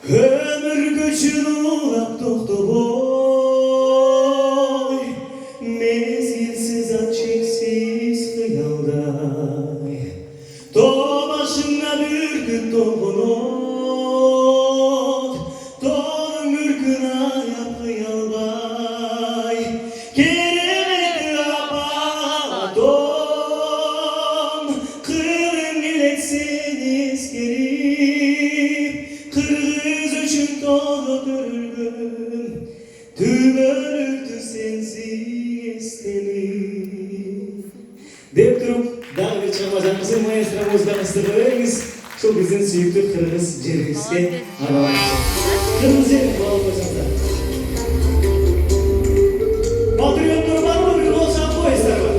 Ömür göçün ulap doktu boy Mezgilsiz açıksız hıyalday To başına bürküt topunot To'nun mürküna yap hıyalday Keremedi apatom Kırılın bileksiniz gelip Kırgız üçün dolu dürgün Tümörüktü sensiz tenim Dep turup daha bir çalmacamızın maestramızdan ısırırız Şu bizim süyüklü Kırgız cerimizde aralayacak Kırgız yerim bu olmacamda Patriotları var mı? Bir olsan bu eser var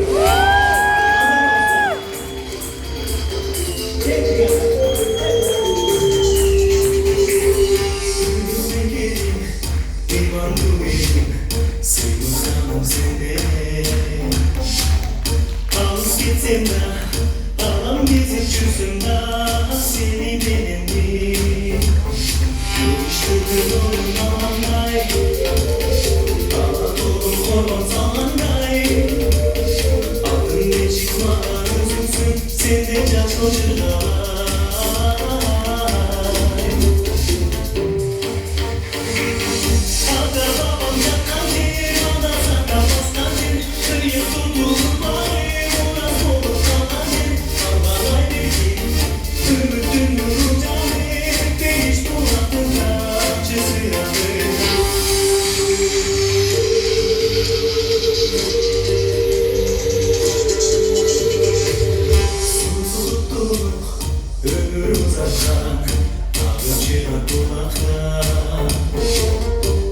Ağlam gezip çözümde seni beğendim Görüştürdün ormanday Anadolu'm orman zamanday Adın ne çıkmadan üzülsün sen de caç koşurlar Ömür uzaktan, ağacına kulaktan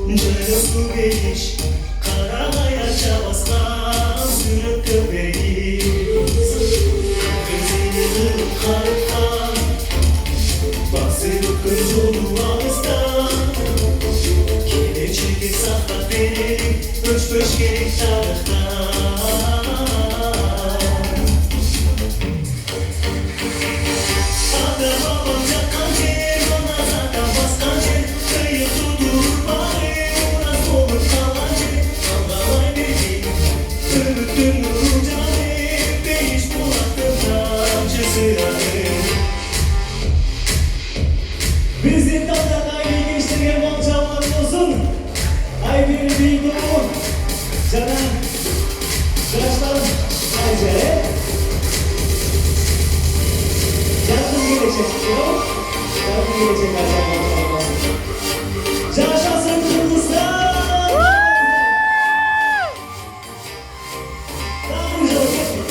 Canım su geliş, karalaya çabaslan Sürüp köpeğiz Gözünü kırıp karıktan Basırıp kırcolu ağızdan Kelepçeli sakla verelim, öç beş gerek tarıktan Bizim tadlarına ilginçtirgen bolçalarımız olsun. Ay bir büyük durumu. Canım, kıraçlarım, ayrıca. Yardım gelecek diyor. Yardım gelecek arkadaşlar. Yaşasın Kırgızlar! Daha güzel olacak mı?